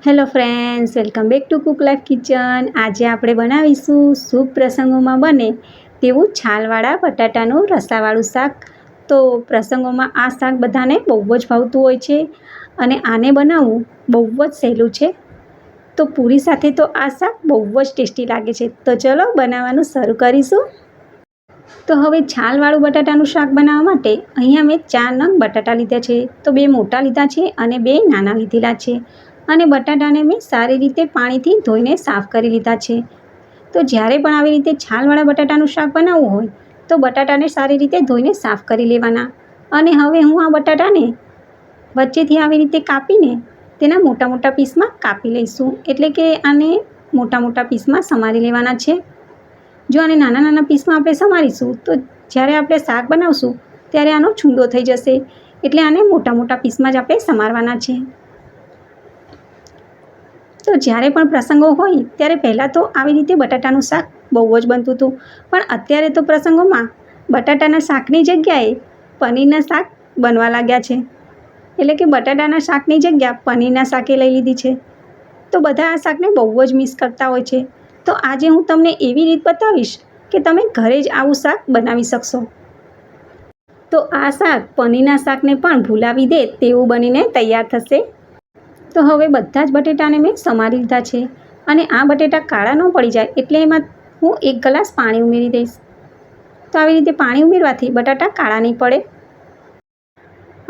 Hello friends, welcome back to cook life kitchen. આજે આપણે બનાવીશું શુભ પ્રસંગોમાં બને તેવું છાલવાળા બટાટાનું રસાવાળું શાક. તો પ્રસંગોમાં આ શાક બધાને બહુ જ ભાવતું હોય છે અને આને બનાવવું બહુ જ સહેલું છે. તો પૂરી સાથે તો આ શાક બહુ જ ટેસ્ટી લાગે છે. તો ચલો બનાવવાનું શરૂ કરીશું. તો હવે છાલવાળું બટાટાનું શાક બનાવવા માટે અહીંયા મેં 4 નંગ બટાટા લીધા છે. તો 2 મોટા લીધા છે અને 2 નાના લીધેલા છે. અને બટાટાને મેં સારી રીતે પાણીથી ધોઈને સાફ કરી લીધા છે. તો જ્યારે પણ આવી રીતે છાલવાળા બટાટાનું શાક બનાવવું હોય તો બટાટાને સારી રીતે ધોઈને સાફ કરી લેવાના. અને હવે હું આ બટાટાને વચ્ચેથી આવી રીતે કાપીને તેના મોટા મોટા પીસમાં કાપી લઈશું. એટલે કે આને મોટા મોટા પીસમાં સમારી લેવાના છે. જો આને નાના નાના પીસમાં આપણે સમારીશું તો જ્યારે આપણે શાક બનાવશું ત્યારે આનો છૂંદો થઈ જશે. એટલે આને મોટા મોટા પીસમાં જ આપણે સમારવાના છે. તો જ્યારે પણ પ્રસંગો હોય ત્યારે પહેલાં તો આવી રીતે બટાટાનું શાક બહુ જ બનતું હતું. પણ અત્યારે તો પ્રસંગોમાં બટાટાના શાકની જગ્યાએ પનીરના શાક બનવા લાગ્યા છે. એટલે કે બટાટાના શાકની જગ્યા પનીરના શાકે લઈ લીધી છે. તો બધા આ શાકને બહુ જ મિસ કરતા હોય છે. તો આજે હું તમને એવી રીત બતાવીશ કે તમે ઘરે જ આવું શાક બનાવી શકશો. તો આ શાક પનીરના શાકને પણ ભૂલાવી દે તેવું બનીને તૈયાર થશે. તો હવે બધા જ બટેટાને મેં સમારી લીધા છે. અને આ બટેટા કાળા ન પડી જાય એટલે એમાં હું 1 ગ્લાસ પાણી ઉમેરી દઈશ. તો આવી રીતે પાણી ઉમેરવાથી બટાટા કાળા નહીં પડે.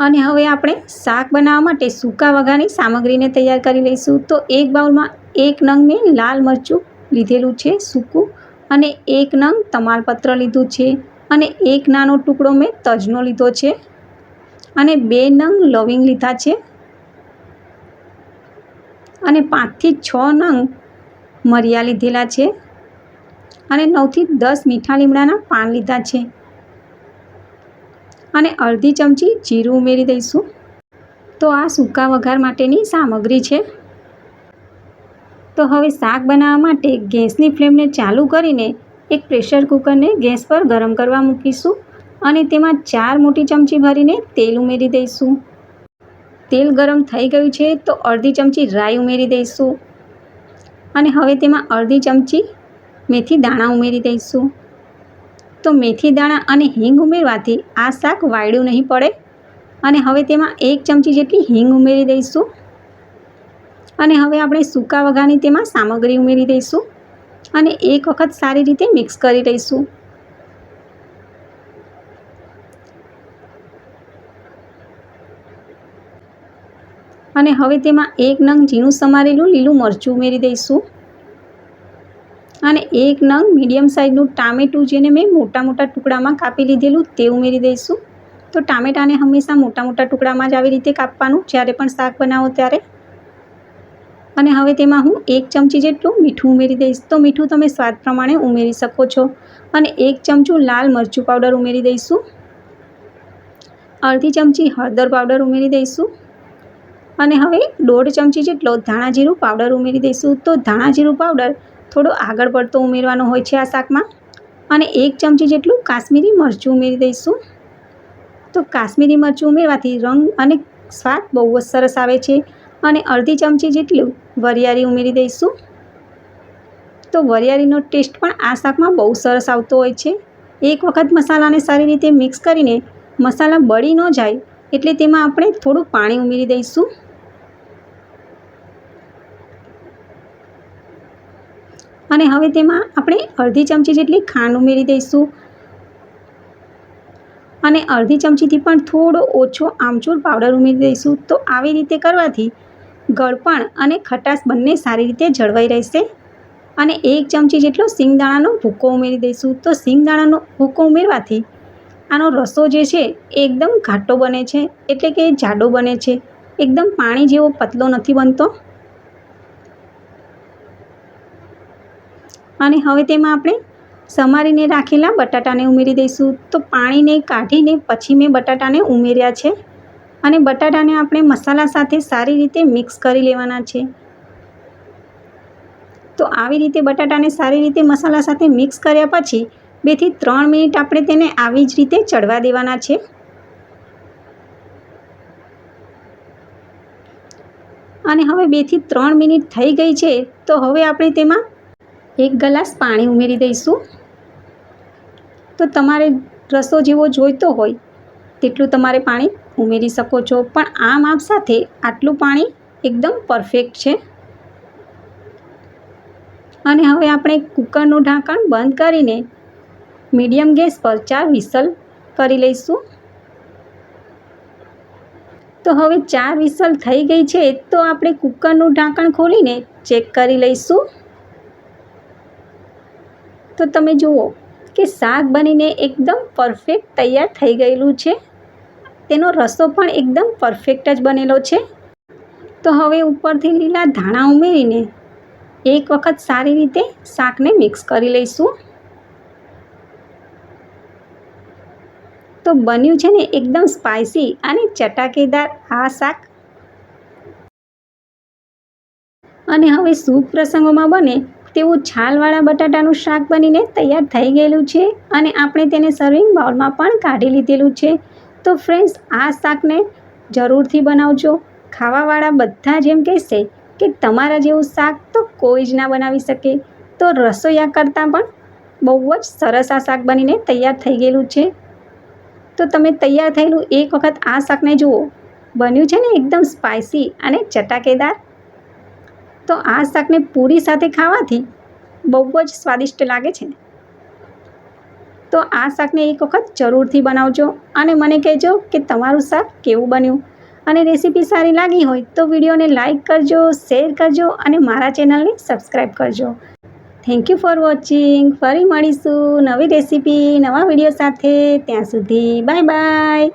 અને હવે આપણે શાક બનાવવા માટે સૂકા વઘારની સામગ્રીને તૈયાર કરી લઈશું. તો એક બાઉલમાં 1 નંગ મેં લાલ મરચું લીધેલું છે સૂકું, અને 1 નંગ તમાલપત્ર લીધું છે, અને 1 નાનો ટુકડો મેં તજનો લીધો છે, અને 2 નંગ લવિંગ લીધા છે, અને 5 થી 6 નંગ મરિયા લીધેલા છે, અને 9 થી 10 મીઠા લીમડાના પાન લીધા છે, અને અડધી ચમચી જીરું ઉમેરી દઈશું. તો આ સૂકા વઘાર માટેની સામગ્રી છે. તો હવે શાક બનાવવા માટે ગેસની ફ્લેમને ચાલુ કરીને એક પ્રેશર કુકરને ગેસ પર ગરમ કરવા મૂકીશું. અને તેમાં 4 મોટી ચમચી ભરીને તેલ ઉમેરી દઈશું. તેલ ગરમ થઈ ગયું છે તો અડધી ચમચી રાઈ ઉમેરી દઈશું. અને હવે તેમાં અડધી ચમચી મેથી દાણા ઉમેરી દઈશું. તો મેથી દાણા અને હિંગ ઉમેરવાથી આ શાક વાયડું નહીં પડે. અને હવે તેમાં 1 ચમચી જેટલી હિંગ ઉમેરી દઈશું. અને હવે આપણે સૂકા વઘારની તેમાં સામગ્રી ઉમેરી દઈશું અને એક વખત સારી રીતે મિક્સ કરી લઈશું. અને હવે તેમાં 1 નંગ ઝીણું સમારેલું લીલું મરચું ઉમેરી દઈશું. અને 1 નંગ મીડિયમ સાઇઝનું ટામેટું જેને મેં મોટા મોટા ટુકડામાં કાપી લીધેલું તે ઉમેરી દઈશું. તો ટામેટાને હંમેશા મોટા મોટા ટુકડામાં જ આવી રીતે કાપવાનું જ્યારે પણ શાક બનાવો ત્યારે. અને હવે તેમાં હું 1 ચમચી જેટલું મીઠું ઉમેરી દઈશ. તો મીઠું તમે સ્વાદ પ્રમાણે ઉમેરી શકો છો. અને 1 ચમચું લાલ મરચું પાવડર ઉમેરી દઈશું. અડધી ચમચી હળદર પાવડર ઉમેરી દઈશું. અને હવે 1.5 ચમચી જેટલો ધાણા જીરું પાવડર ઉમેરી દઈશું. તો ધાણા જીરું પાવડર થોડો આગળ પડતો ઉમેરવાનો હોય છે આ શાકમાં. અને 1 ચમચી જેટલું કાશ્મીરી મરચું ઉમેરી દઈશું. તો કાશ્મીરી મરચું ઉમેરવાથી રંગ અને સ્વાદ બહુ જ સરસ આવે છે. અને અડધી ચમચી જેટલું વરિયાળી ઉમેરી દઈશું. તો વરિયાળીનો ટેસ્ટ પણ આ શાકમાં બહુ સરસ આવતો હોય છે. એક વખત મસાલાને સારી રીતે મિક્સ કરીને મસાલા બળી ન જાય એટલે તેમાં આપણે થોડું પાણી ઉમેરી દઈશું. અને હવે તેમાં આપણે અડધી ચમચી જેટલી ખાંડ ઉમેરી દઈશું. અને અડધી ચમચીથી પણ થોડો ઓછો આમચૂર પાવડર ઉમેરી દઈશું. તો આવી રીતે કરવાથી ગળપણ અને ખટાશ બંને સારી રીતે જળવાઈ રહેશે. અને 1 ચમચી જેટલો સિંગદાણાનો ભૂકો ઉમેરી દઈશું. તો સિંગદાણાનો ભૂકો ઉમેરવાથી આનો રસો જે છે એ એકદમ ઘાટો બને છે, એટલે કે જાડો બને છે. એકદમ પાણી જેવો પતલો નથી બનતો. અને હવે તેમાં આપણે સમારીને રાખેલા બટાટાને ઉમેરી દઈશું. તો પાણીને કાઢીને પછી મેં બટાટાને ઉમેર્યા છે. અને બટાટાને આપણે મસાલા સાથે સારી રીતે મિક્સ કરી લેવાના છે. તો આવી રીતે બટાટાને સારી રીતે મસાલા સાથે મિક્સ કર્યા પછી 2 થી 3 મિનિટ આપણે તેને આવી જ રીતે ચડવા દેવાના છે. અને હવે 2 થી 3 મિનિટ થઈ ગઈ છે, તો હવે આપણે તેમાં 1 ગ્લાસ પાણી ઉમેરી દઈશું. તો તમારે રસો જેવો જોઈતો હોય તેટલું તમારે પાણી ઉમેરી શકો છો, પણ આ માપ સાથે આટલું પાણી એકદમ પરફેક્ટ છે. અને હવે આપણે કૂકરનું ઢાંકણ બંધ કરીને મીડિયમ ગેસ પર 4 વિસલ કરી લઈશું. તો હવે 4 વિસલ થઈ ગઈ છે, તો આપણે કૂકરનું ઢાંકણ ખોલીને ચેક કરી લઈશું. તો તમે જુઓ કે શાક બનીને એકદમ પરફેક્ટ તૈયાર થઈ ગયેલું છે. તેનો રસો પણ એકદમ પરફેક્ટ જ બનેલો છે. તો હવે ઉપરથી લીલા ધાણા ઉમેરીને એક વખત સારી રીતે શાકને મિક્સ કરી લઈશું. તો બન્યું છે ને એકદમ સ્પાઇસી અને ચટાકેદાર આ શાક. અને હવે શુભ પ્રસંગોમાં બને તેવું છાલવાળા બટાટાનું શાક બનીને તૈયાર થઈ ગયેલું છે, અને આપણે તેને સર્વિંગ બાઉલમાં પણ કાઢી લીધેલું છે. તો ફ્રેન્ડ્સ, આ શાકને જરૂરથી બનાવજો. ખાવાવાળા બધા જ એમ કહેશે કે તમારા જેવું શાક તો કોઈ જ ના બનાવી શકે. તો રસોઈયા કરતાં પણ બહુ જ સરસ આ શાક બનીને તૈયાર થઈ ગયેલું છે. તો તમે તૈયાર થયેલું એક વખત આ શાકને જુઓ. બન્યું છે ને એકદમ સ્પાઇસી અને ચટાકેદાર. તો આ શાકને પૂરી સાથે ખાવાથી બહુ જ સ્વાદિષ્ટ લાગે છે. તો આ શાકને એક વખત જરૂરથી બનાવજો અને મને કહેજો કે તમારું શાક કેવું બન્યું. અને રેસીપી સારી લાગી હોય તો વિડીયોને લાઈક કરજો, શેર કરજો અને મારા ચેનલને સબસ્ક્રાઈબ કરજો. Thank you for watching. ફરી મળીશું નવી રેસીપી, નવા વિડીયો સાથે. ત્યાં સુધી બાય બાય.